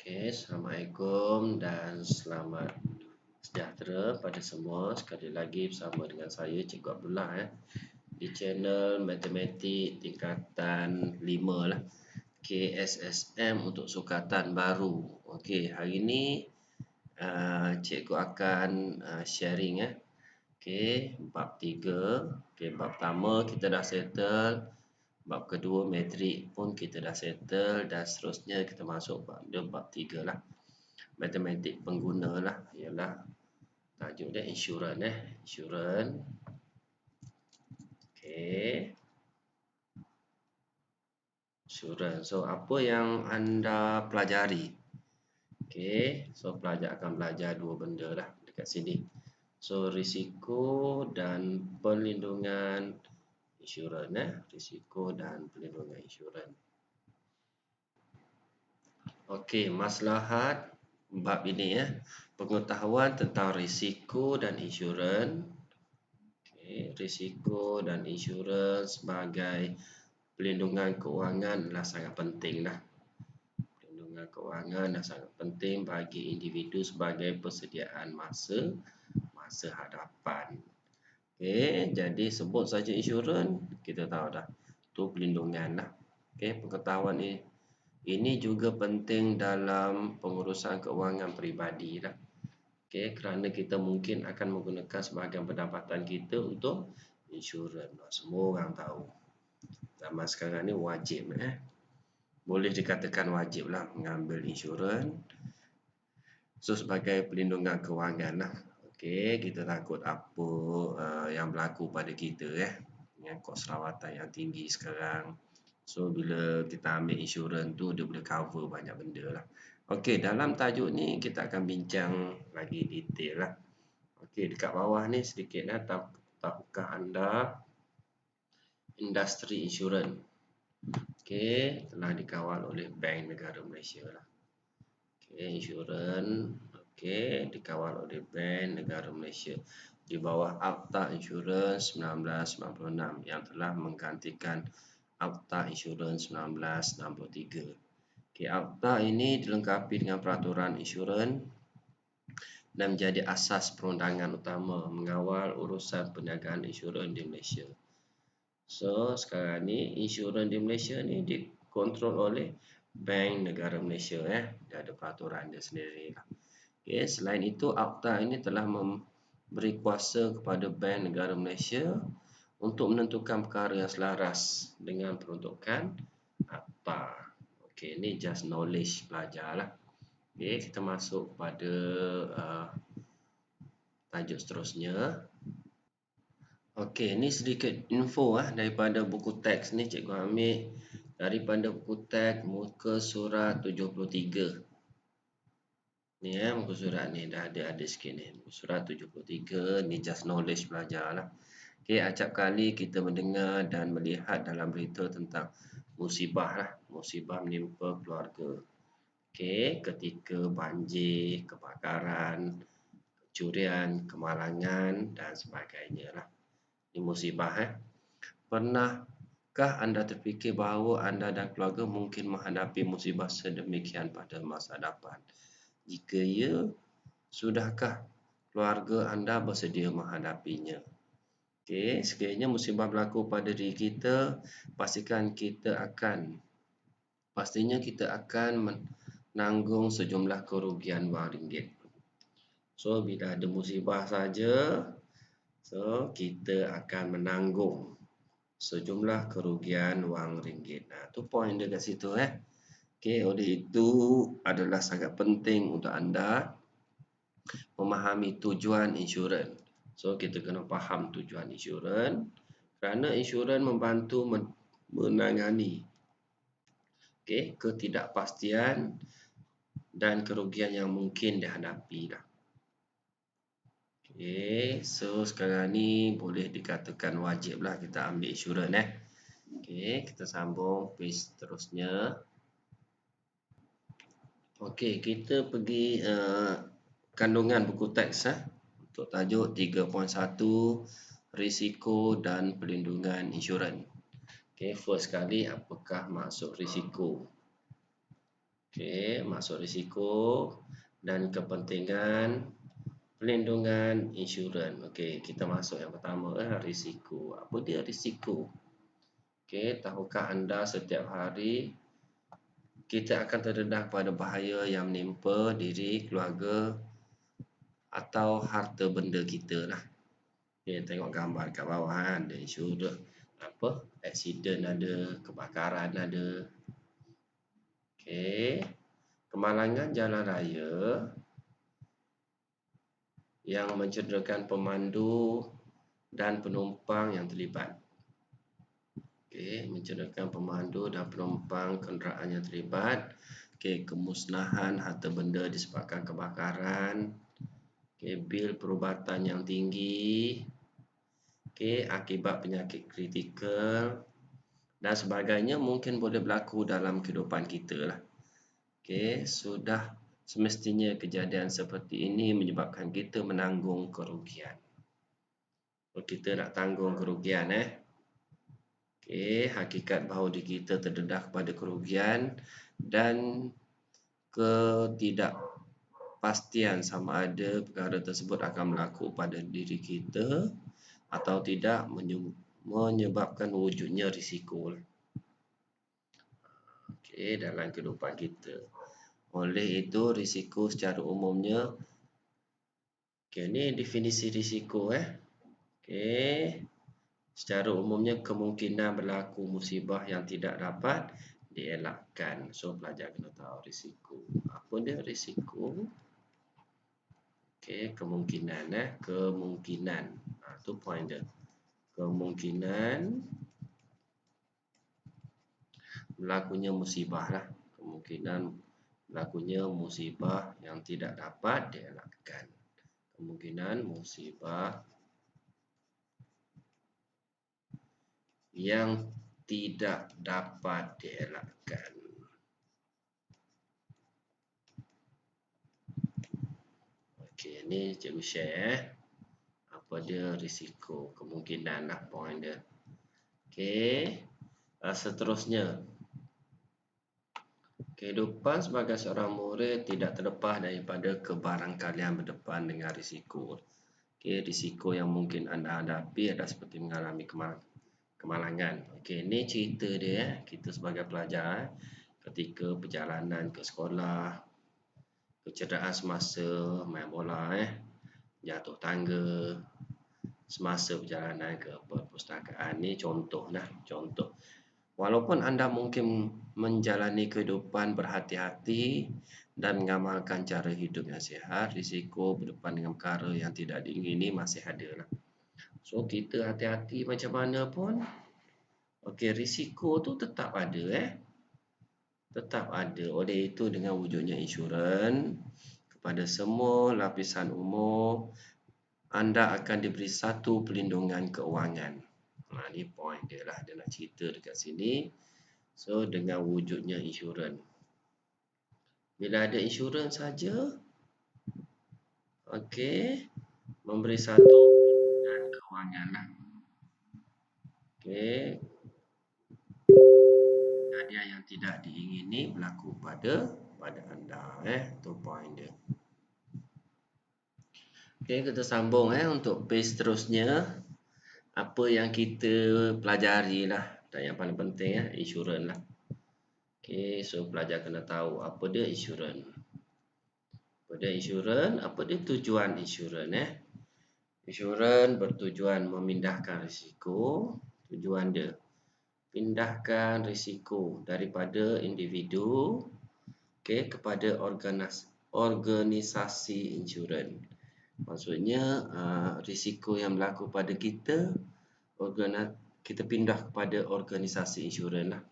Assalamualaikum dan selamat sejahtera pada semua. Sekali lagi bersama dengan saya Cikgu Abdullah di channel Matematik tingkatan 5 lah. SSM untuk sukatan baru. Hari ini cikgu akan sharing bab 3. Bab pertama kita dah settle. Bab kedua metrik pun kita dah settle dan seterusnya kita masuk bab 3 lah. Matematik pengguna lah, ialah tajuk dia insurans insurans. Insurans. So apa yang anda pelajari? So pelajar akan belajar dua benda lah dekat sini. So risiko dan perlindungan insurans risiko dan perlindungan insurans. Maslahat bab ini pengetahuan tentang risiko dan insurans. Risiko dan insurans sebagai pelindungan kewangan adalah sangat penting lah. Pelindungan kewangan adalah sangat penting bagi individu sebagai persediaan masa hadapan. Jadi sebut saja insurans, kita tahu dah tu pelindungan lah. Pengetahuan ini juga penting dalam pengurusan kewangan peribadi lah. Kerana kita mungkin akan menggunakan sebahagian pendapatan kita untuk insurans. Semua orang tahu. Zaman sekarang ni wajib boleh dikatakan wajib lah mengambil insurans. So sebagai pelindungan kewangan lah. Kita takut apa yang berlaku pada kita kos rawatan yang tinggi sekarang. So bila kita ambil insurans tu dia boleh cover banyak benda lah. Dalam tajuk ni kita akan bincang lagi detail lah. Dekat bawah ni sedikit tahukah anda industri insurans telah dikawal oleh Bank Negara Malaysia lah. Insurans dikawal oleh Bank Negara Malaysia di bawah Akta Insurans 1996 yang telah menggantikan Akta Insurans 1963. Akta ini dilengkapi dengan peraturan insurans dan menjadi asas perundangan utama mengawal urusan perniagaan insurans di Malaysia. So sekarang ni insurans di Malaysia ni dikontrol oleh Bank Negara Malaysia Dia ada peraturan dia sendiri lah. Selain itu Akta ini telah memberi kuasa kepada Bank Negara Malaysia untuk menentukan perkara yang selaras dengan peruntukan Akta. Ini just knowledge pelajar lah. Kita masuk pada tajuk seterusnya. Ini sedikit info daripada buku teks ni cikgu ambil daripada buku teks muka surat 73. Ni muka surat ni dah ada sikit ni. Muka surat 73 ni just knowledge belajar lah. Acap kali kita mendengar dan melihat dalam berita tentang musibah lah. Musibah menimpa keluarga. Ketika banjir, kebakaran, kecurian, kemalangan dan sebagainya lah. Ini musibah Pernahkah anda terfikir bahawa anda dan keluarga mungkin menghadapi musibah sedemikian pada masa depan? Jika ya, sudahkah keluarga anda bersedia menghadapinya? Sekiranya musibah berlaku pada diri kita, pastinya kita akan menanggung sejumlah kerugian wang ringgit. So bila ada musibah saja, kita akan menanggung sejumlah kerugian wang ringgit. Tu poin dia kat situ oleh itu adalah sangat penting untuk anda memahami tujuan insurans. So kita kena faham tujuan insurans kerana insurans membantu menangani ketidakpastian dan kerugian yang mungkin dihadapi lah. So sekarang ni boleh dikatakan wajib lah kita ambil insurans kita sambung page seterusnya. Kita pergi kandungan buku teks untuk tajuk 3.1 risiko dan perlindungan insurans. First sekali apakah maksud risiko? Okey, masuk risiko dan kepentingan pelindungan insurans. Okey, kita masuk yang pertama, risiko. Apa dia risiko? Okey, tahukah anda setiap hari kita akan terdedah pada bahaya yang menimpa diri, keluarga atau harta benda kita lah. Okey, tengok gambar kat bawah kan, ada insurans, apa? Aksiden ada, kebakaran ada. Okey. Kemalangan jalan raya yang mencederakan pemandu dan penumpang yang terlibat. Okey, mencederakan pemandu dan penumpang kenderaan yang terlibat. Okey, kemusnahan harta benda disebabkan kebakaran. Okey, bil perubatan yang tinggi. Okey, akibat penyakit kritikal dan sebagainya mungkin boleh berlaku dalam kehidupan kita lah. Okey, sudah semestinya kejadian seperti ini menyebabkan kita menanggung kerugian. Kita nak tanggung kerugian Okey, hakikat bahawa diri kita terdedah kepada kerugian dan ketidakpastian sama ada perkara tersebut akan berlaku pada diri kita atau tidak menyebabkan wujudnya risiko. Okey, dalam kehidupan kita. Oleh itu, risiko secara umumnya, okey, ni definisi risiko Okey. Secara umumnya kemungkinan berlaku musibah yang tidak dapat dielakkan. So pelajar kena tahu risiko. Apa dia risiko? Okey, kemungkinan kemungkinan. Tu point dia. Kemungkinan berlakunya musibah lah. Kemungkinan berlakunya musibah yang tidak dapat dielakkan. Kemungkinan musibah yang tidak dapat dielakkan. Okey, ni cikgu share apa dia risiko, kemungkinan lah point dia. Okey, seterusnya. Kehidupan sebagai seorang murid tidak terlepas daripada kebarangkalian berdepan dengan risiko. Okey, risiko yang mungkin anda hadapi adalah seperti mengalami kemalangan. Okey, ini cerita dia kita sebagai pelajar ketika perjalanan ke sekolah, kecederaan semasa main bola jatuh tangga semasa perjalanan ke perpustakaan. Ni contohlah, contoh. Walaupun anda mungkin menjalani kehidupan berhati-hati dan mengamalkan cara hidup yang sihat, risiko berdepan dengan perkara yang tidak diingini masih ada lah. So kita hati-hati macam mana pun, okey, risiko tu tetap ada tetap ada. Oleh itu dengan wujudnya insurans kepada semua lapisan umur, anda akan diberi satu pelindungan keuangan. Ni point dia lah, dia nak cerita dekat sini. So dengan wujudnya insurans, bila ada insurans saja, okey, memberi satu pelindungan keuangan lah. Okey, kejadian yang tidak diingini berlaku pada anda tu point dia. Okey, kita sambung untuk page seterusnya. Apa yang kita pelajari lah, dan yang paling penting insurans lah. Okey, so pelajar kena tahu apa dia insurans. Apa dia insurans? Apa dia tujuan insurans Insurans bertujuan memindahkan risiko. Tujuan dia pindahkan risiko daripada individu kepada organisasi insurans. Maksudnya risiko yang berlaku pada kita pindah kepada organisasi insurans lah.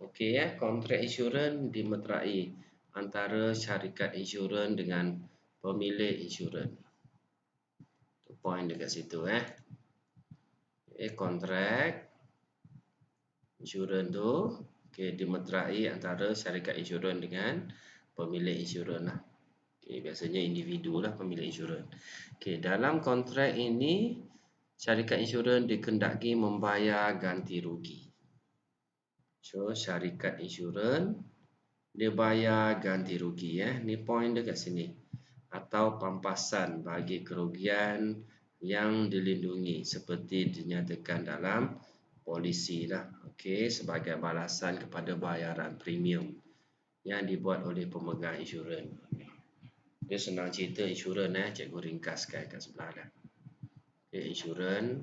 Okey, kontrak insurans dimeterai antara syarikat insurans dengan pemilik insurans. Point dekat situ kontrak insurans tu dimeterai antara syarikat insurans dengan pemilik insurans lah. Biasanya individu lah pemilik insurans. Dalam kontrak ini syarikat insurans dikehendaki membayar ganti rugi. So syarikat insurans dia bayar ganti rugi ni point dia kat sini, atau pampasan bagi kerugian yang dilindungi seperti dinyatakan dalam polisi lah. Okey, sebagai balasan kepada bayaran premium yang dibuat oleh pemegang insurans. Dia senang cerita insurans cikgu ringkaskan kat sebelah dah. Okay, insurans.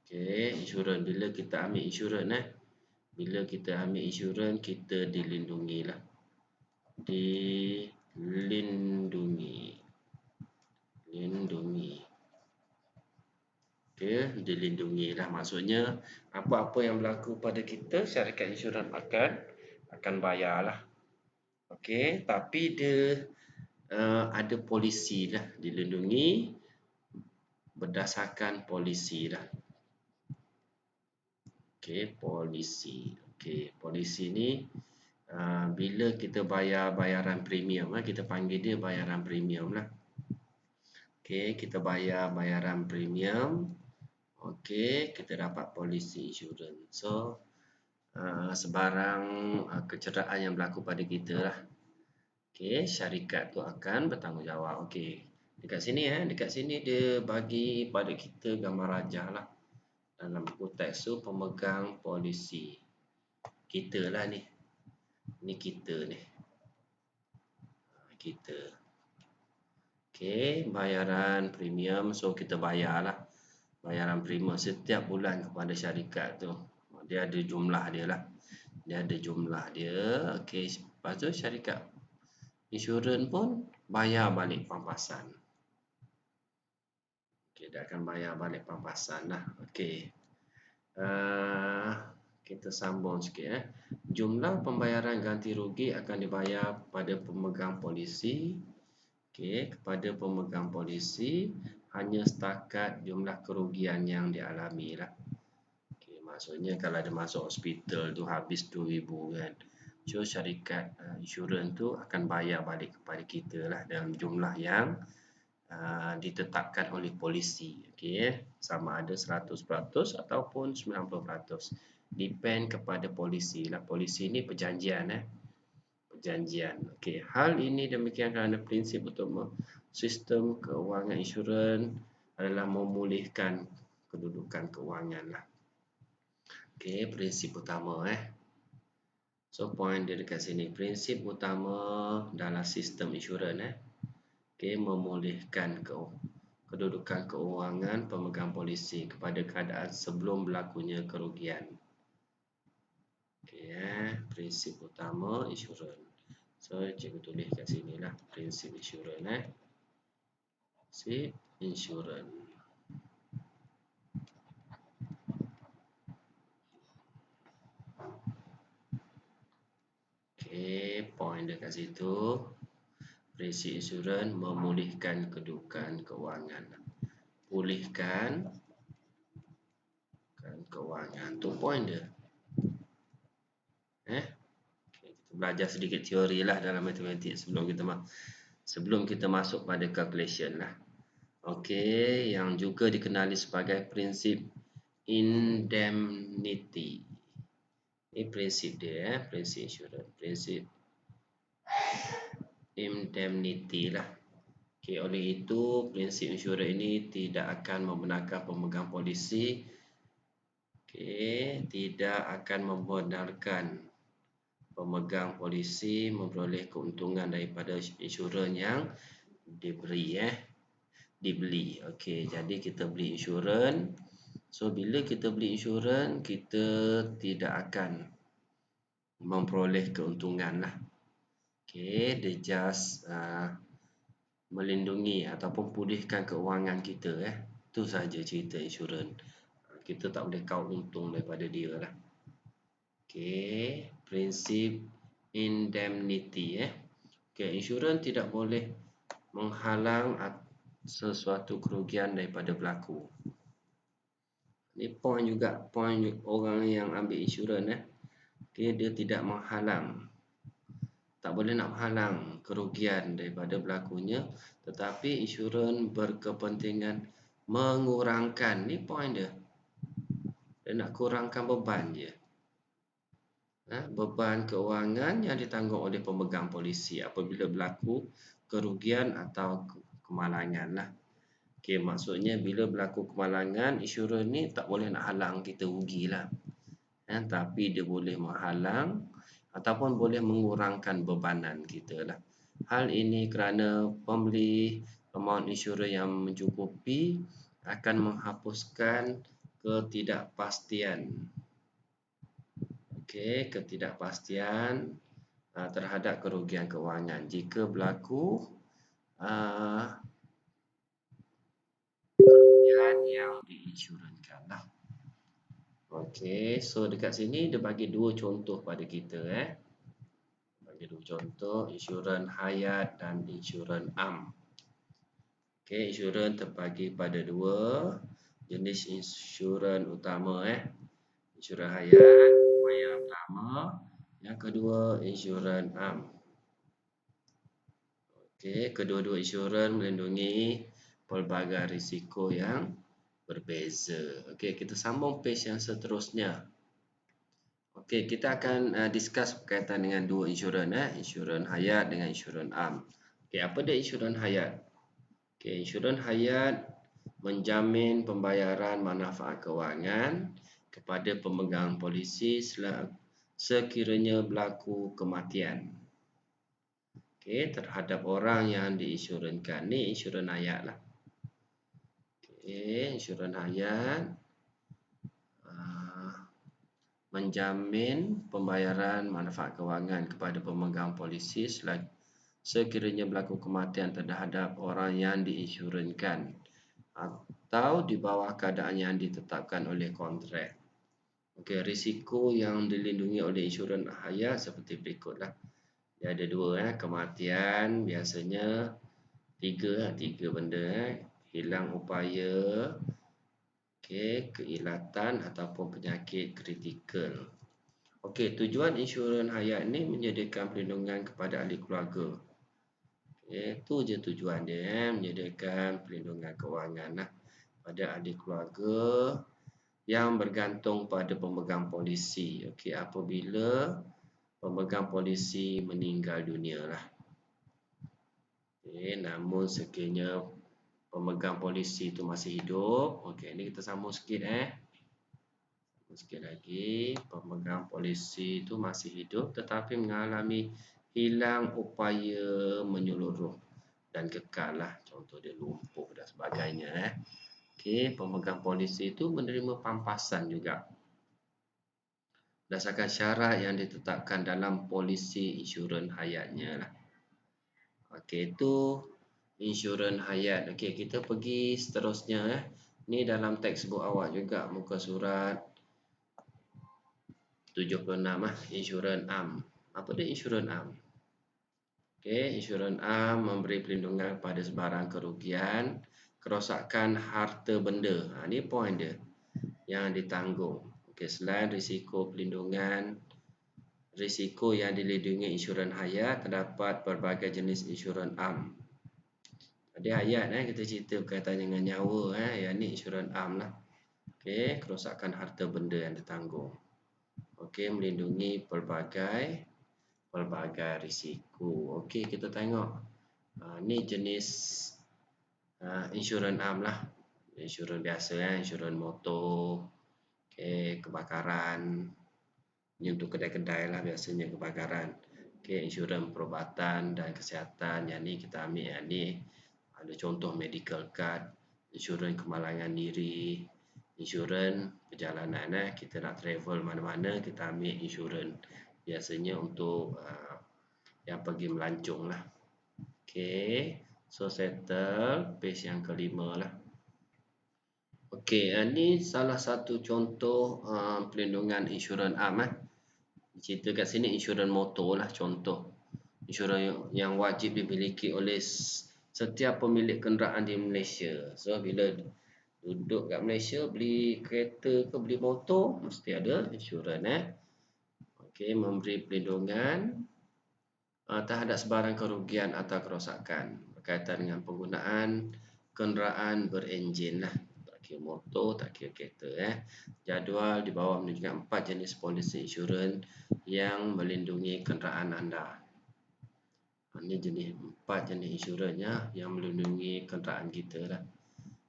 Okay, insurans. Bila kita ambil insurans bila kita ambil insurans, kita dilindungi lah. Lindungi. Okay, dilindungi lah. Maksudnya apa-apa yang berlaku pada kita, syarikat insurans akan bayar lah. Okay, tapi dia ada polisi lah, dilindungi berdasarkan polisi lah. Okay, polisi. Okay, polisi ni bila kita bayar bayaran premium kita panggil dia bayaran premium lah. Okay, kita bayar bayaran premium. Okay, kita dapat polisi insurans. So sebarang kecederaan yang berlaku pada kita lah. Okay, syarikat tu akan bertanggungjawab. Okay, dekat sini dia bagi pada kita gambar rajah lah. Dalam buku teks tu pemegang polisi. Kita lah ni. Ni kita ni. Kita. Okay, bayaran premium. So kita bayar lah. Bayaran premium setiap bulan kepada syarikat tu. Dia ada jumlah dia lah. Dia ada jumlah dia. Okay, lepas tu syarikat insurans pun bayar balik pampasan. Okay, dia akan bayar balik pampasan lah. Okay. Kita sambung sikit Jumlah pembayaran ganti rugi akan dibayar pada pemegang polisi. Okay, kepada pemegang polisi hanya setakat jumlah kerugian yang dialami lah. Okay, maksudnya kalau ada masuk hospital tu habis 2,000 kan. So syarikat insurans tu akan bayar balik kepada kita lah dalam jumlah yang ditetapkan oleh polisi. Okay, sama ada 100% ataupun 90%. Depend kepada polisi lah. Polisi ni perjanjian perjanjian. Okay, hal ini demikian kerana prinsip utama sistem keuangan insurans adalah memulihkan kedudukan keuangan lah. Okay, prinsip utama So point dia dekat sini, prinsip utama dalam sistem insurans okay, memulihkan kedudukan keuangan pemegang polisi kepada keadaan sebelum berlakunya kerugian. Okay, prinsip utama insurans. So cikgu tulis kat sini lah prinsip insurans prinsip insurans. Okay, point dia kat situ. Prinsip insurans memulihkan kedudukan keuangan. Pulihkan keuangan. Tu point dia. Okay, kita belajar sedikit teori lah dalam matematik sebelum kita masuk pada calculation lah. Okay, yang juga dikenali sebagai prinsip indemnity. Ini prinsip dia prinsip insurans, prinsip indemnity lah. Okay, oleh itu prinsip insurans ini tidak akan membenarkan pemegang polisi tidak akan membenarkan pemegang polisi memperoleh keuntungan daripada insurans yang dibeli. Okay, jadi kita beli insurans. So bila kita beli insurans, kita tidak akan memperoleh keuntungan lah. Okay, dia just melindungi ataupun pulihkan keuangan kita Itu saja cerita insurans. Kita tak boleh kau untung daripada dia lah. Okay, prinsip indemnity Okay, insurans tidak boleh menghalang sesuatu kerugian daripada berlaku. Ini point juga, point orang yang ambil insurans okay, dia tidak menghalang, tak boleh nak menghalang kerugian daripada berlakunya, tetapi insurans berkepentingan mengurangkan, ni point dia nak kurangkan beban je. beban keuangan yang ditanggung oleh pemegang polisi apabila berlaku kerugian atau kemalangan lah. Okey, maksudnya bila berlaku kemalangan, insurans ni tak boleh nak halang kita rugilah. Tapi dia boleh menghalang ataupun boleh mengurangkan bebanan kita lah. Hal ini kerana pembeli amount insurans yang mencukupi akan menghapuskan ketidakpastian. Okey, ketidakpastian terhadap kerugian kewangan jika berlaku kerugian yang diinsurankan lah. Okey, so dekat sini dia bagi dua contoh pada kita Bagi dua contoh, insurans hayat dan insurans am. Okey, insurans terbagi pada dua jenis insurans utama Insurans hayat yang pertama, yang kedua insurans am. Okey, kedua-dua insurans melindungi pelbagai risiko yang berbeza. Okey, kita sambung page yang seterusnya. Okey, kita akan discuss berkaitan dengan dua insurans insurans hayat dengan insurans am. Okey, apa dia insurans hayat? Okey, insurans hayat menjamin pembayaran manfaat kewangan kepada pemegang polisi sekiranya berlaku kematian. Okey, terhadap orang yang diinsurankan. Ni insurans hayat lah. Insurans hayat menjamin pembayaran manfaat kewangan kepada pemegang polisi sekiranya berlaku kematian terhadap orang yang diinsurankan atau di bawah keadaan yang ditetapkan oleh kontrak. Okey, risiko yang dilindungi oleh insurans hayat seperti berikutlah. Dia ada dua kematian, biasanya tiga benda hilang upaya, keilatan ataupun penyakit kritikal. Okey, tujuan insurans hayat ni menyediakan perlindungan kepada ahli keluarga. Itu je tujuan dia menyediakan perlindungan kewangan pada ahli keluarga yang bergantung pada pemegang polisi. Okey, apabila pemegang polisi meninggal dunia lah. Namun sekiranya pemegang polisi itu masih hidup. Okey, ini kita sambung sikit Sikit lagi, pemegang polisi itu masih hidup tetapi mengalami hilang upaya menyeluruh dan kekal lah. Contoh dia lumpuh dan sebagainya Okey, pemegang polisi itu menerima pampasan juga berdasarkan syarat yang ditetapkan dalam polisi insurans hayatnya lah. Okey, itu insurans hayat. Okey, kita pergi seterusnya Ni dalam textbook awak juga, muka surat 76 insurans am. Apa dia insurans am? Okey, insurans am memberi perlindungan pada sebarang kerugian, kerosakan harta benda. Ni point dia yang ditanggung. Okey, selain risiko perlindungan, risiko yang dilindungi insurans hayat, terdapat pelbagai jenis insurans am. Ada hayat kita cerita berkaitan dengan nyawa yang ni insurans am lah. Okey, kerosakan harta benda yang ditanggung. Okey, melindungi pelbagai risiko. Okey, kita tengok ni jenis insurans am lah. Insurans biasa insurans motor, okey, kebakaran. Ini untuk kedai-kedai lah biasanya kebakaran. Okey, insurans perubatan dan kesihatan. Yang ni kita ambil ni ada contoh medical card, insurans kemalangan diri, insurans perjalanan kita nak travel mana-mana kita ambil insurans biasanya untuk yang pergi melancong lah. Okey, so settle page yang kelima lah. Okey, ni salah satu contoh perlindungan insurans am cerita kat sini insurans motor lah contoh. Insurans yang wajib dimiliki oleh setiap pemilik kenderaan di Malaysia. So bila duduk kat Malaysia beli kereta ke beli motor mesti ada insurans Okey, memberi perlindungan terhadap sebarang kerugian atau kerosakan berkaitan dengan penggunaan kenderaan berenjin lah. kira motor, tak kira kereta. Jadual di bawah menunjukkan 4 jenis polisi insurans yang melindungi kenderaan anda. Ini jenis 4 jenis insurans yang melindungi kenderaan kita lah.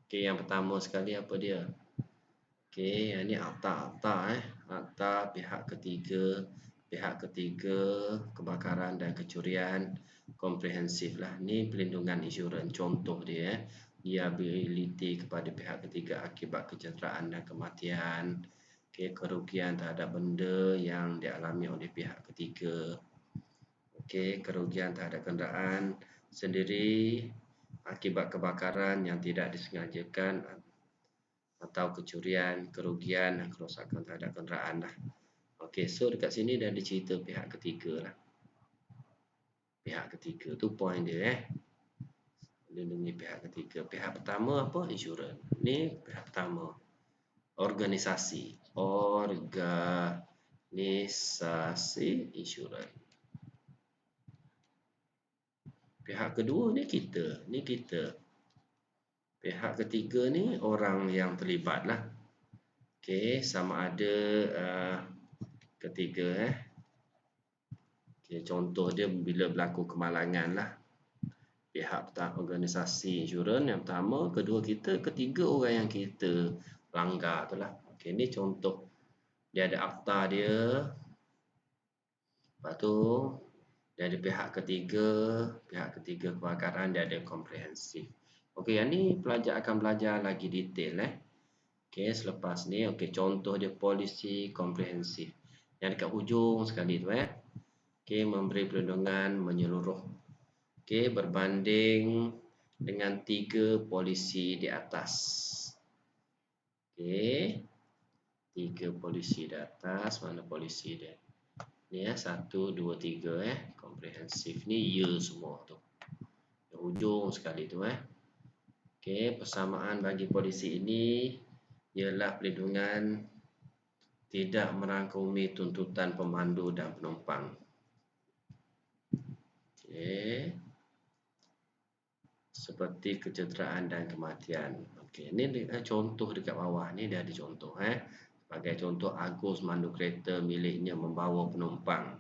Okey, yang pertama sekali apa dia? Okey, yang ni akta pihak ketiga kebakaran dan kecurian komprehensif lah. Ni pelindungan insurans. Contoh dia liability kepada pihak ketiga akibat kecederaan dan kematian. Okey, kerugian terhadap benda yang dialami oleh pihak ketiga. Okey, kerugian terhadap kenderaan sendiri akibat kebakaran yang tidak disengajakan atau kecurian, kerugian dan kerosakan terhadap kenderaan lah. Okey, so dekat sini dah dicerita pihak ketiga lah. Pihak ketiga tu point dia melindungi pihak ketiga. Pihak pertama apa? Insurans. Ni pihak pertama. Organisasi insurans. Pihak kedua ni kita. Pihak ketiga ni orang yang terlibat lah. Okey, sama ada ketiga Okay, contoh dia bila berlaku kemalangan lah. Pihak pertama organisasi insurans yang pertama, kedua kita, ketiga orang yang kita langgar tu lah. Okey, ni contoh. Dia ada akta dia. Lepas tu dia ada pihak ketiga kebakaran, dia ada komprehensif. Okey, yang ni pelajar akan belajar lagi detail Okey, selepas ni okey, contoh dia polisi komprehensif. Yang dekat hujung sekali tu Okey, memberi perlindungan menyeluruh. Okey, berbanding dengan 3 polisi di atas. Okey. 3 polisi di atas, mana polisi dia? Ni 1 2 3 komprehensif ni semua tu. Di hujung sekali tu Okey, persamaan bagi polisi ini ialah perlindungan tidak merangkumi tuntutan pemandu dan penumpang. Okey. Seperti kecederaan dan kematian. Okey, ini contoh dekat bawah ni dia ada contoh Sebagai contoh, Agus mandu kereta miliknya membawa penumpang,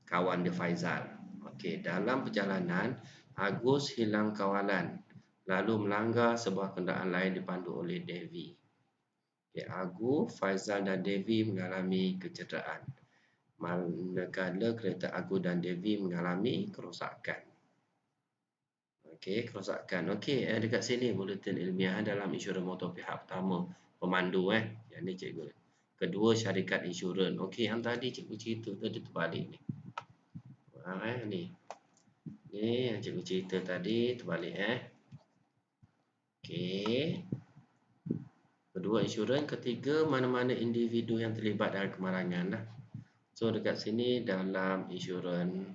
kawan dia Faizal. Okey, dalam perjalanan Agus hilang kawalan lalu melanggar sebuah kenderaan lain dipandu oleh Devi. Okey, Agus, Faizal dan Devi mengalami kecederaan. Manakala kereta Agus dan Devi mengalami kerosakan. Okey, kerosakan. Okey, dekat sini buletin ilmiah dalam insurans motor pihak pertama pemandu Yang ni cikgu. Kedua, syarikat insurans. Okey, yang tadi cikgu cerita tadi terbalik ni. Ni. Ni yang cikgu cerita tadi terbalik Okey. Kedua insurans, ketiga mana-mana individu yang terlibat dalam kemalangan lah. So dekat sini dalam insurans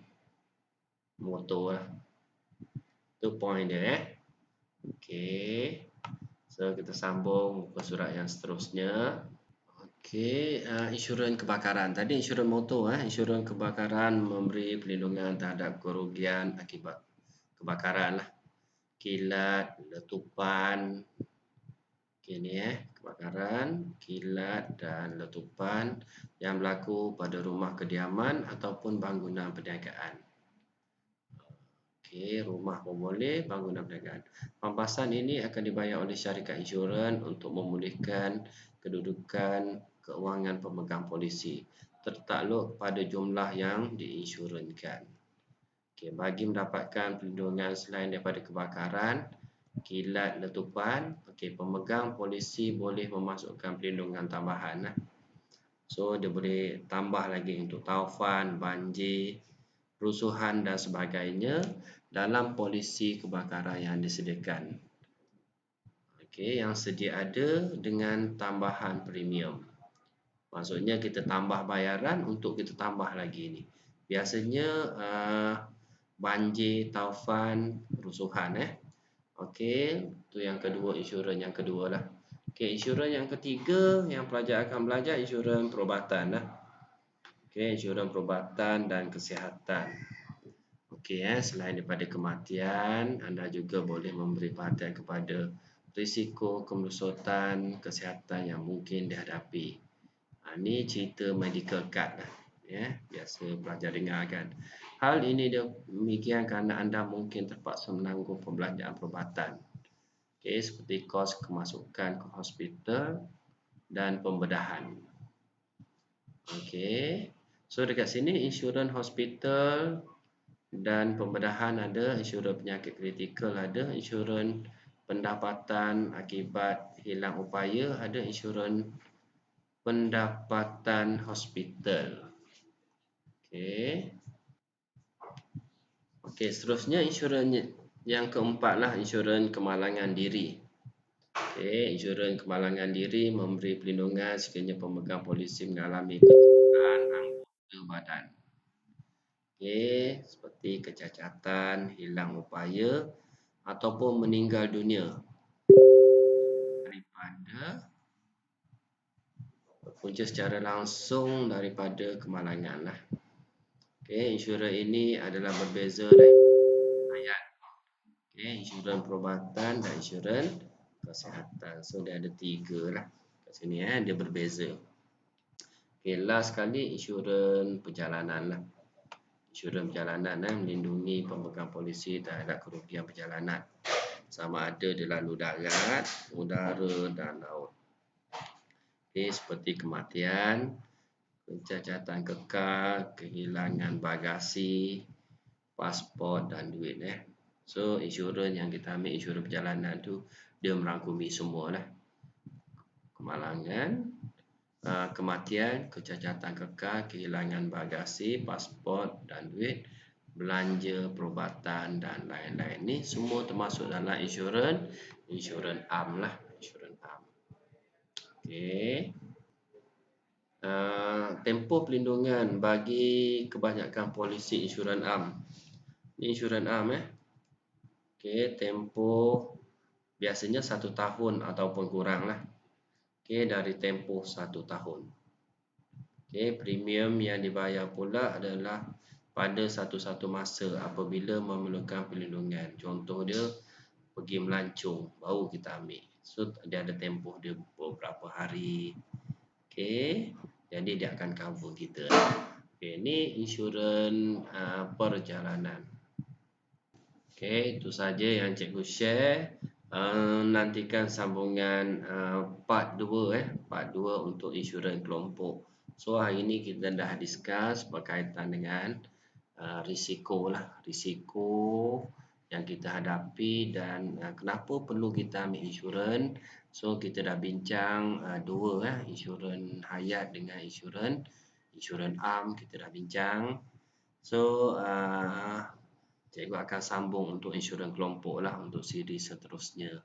motor lah. Tu point dia Okey. So kita sambung ke surat yang seterusnya. Okey, insurans kebakaran. Tadi insurans motor insurans kebakaran memberi perlindungan terhadap kerugian akibat kebakaran lah. Kilat, letupan. Okey ni kebakaran, kilat dan letupan yang berlaku pada rumah kediaman ataupun bangunan perniagaan. Okey, rumah pun boleh, bangunan perniagaan. Pampasan ini akan dibayar oleh syarikat insurans untuk memulihkan kedudukan keuangan pemegang polisi tertakluk pada jumlah yang diinsurankan. Okey, bagi mendapatkan perlindungan selain daripada kebakaran, kilat, letupan, okey, pemegang polisi boleh memasukkan perlindungan tambahan So dia boleh tambah lagi untuk taufan, banjir, kerusuhan dan sebagainya dalam polisi kebakaran yang disediakan. Okey, yang sedia ada dengan tambahan premium. Maksudnya kita tambah bayaran untuk kita tambah lagi ni. Biasanya banjir, taufan, kerusuhan Okey, tu yang kedua, insurans yang kedua lah. Okey, insurans yang ketiga yang pelajar akan belajar insurans perubatan lah. Okey, insurans perubatan dan kesihatan. Okey, selain daripada kematian, anda juga boleh memberi perhatian kepada risiko kemerosotan kesihatan yang mungkin dihadapi. Ini cerita medical card lah. Ya, biasa pelajar dengar kan. Hal ini demikian kerana anda mungkin terpaksa menanggung pembelanjaan perubatan. Seperti kos kemasukan ke hospital dan pembedahan. So dekat sini insurans hospital dan pembedahan ada, insurans penyakit kritikal ada, insurans pendapatan akibat hilang upaya ada, insurans pendapatan hospital. Seterusnya insurans yang keempat lah, insurans kemalangan diri. Insurans kemalangan diri memberi perlindungan sekiranya pemegang polisi mengalami kecederaan anggota badan. Seperti kecacatan, hilang upaya ataupun meninggal dunia daripada punca secara langsung daripada kemalangan lah. Insurans ini adalah berbeza dari ayat. Insurans perubatan dan insurans kesihatan. So dia ada 3 lah. Kat sini dia berbeza. Last sekali insurans perjalanan lah. Insurans perjalanan melindungi pemegang polisi terhadap kerugian perjalanan. Sama ada di lalu darat, udara dan laut. Seperti kematian, kecacatan kekal, kehilangan bagasi, pasport dan duit. So insurans yang kita ambil, insurans perjalanan tu dia merangkumi semua lah. Kemalangan, kematian, kecacatan kekal, kehilangan bagasi, pasport dan duit, belanja perubatan dan lain-lain. Ni semua termasuk dalam insurans am lah, insurans am. Tempoh pelindungan bagi kebanyakan polisi insurans am. Ini insurans am tempoh biasanya 1 tahun ataupun kurang lah. Dari tempoh 1 tahun. Premium yang dibayar pula adalah pada satu-satu masa apabila memerlukan perlindungan. Contoh dia pergi melancong, baru kita ambil. So dia ada tempoh dia beberapa hari. Jadi dia akan cover kita. Ini insurans perjalanan. Itu saja yang cikgu share. Nantikan sambungan part 2 part 2 untuk insurans kelompok. So hari ini kita dah discuss berkaitan dengan risiko yang kita hadapi dan kenapa perlu kita ambil insurans. So kita dah bincang 2 insurans hayat dengan insurans am kita dah bincang. So cikgu akan sambung untuk insurans kelompok lah untuk siri seterusnya.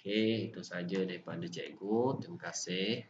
Itu saja daripada cikgu. Terima kasih.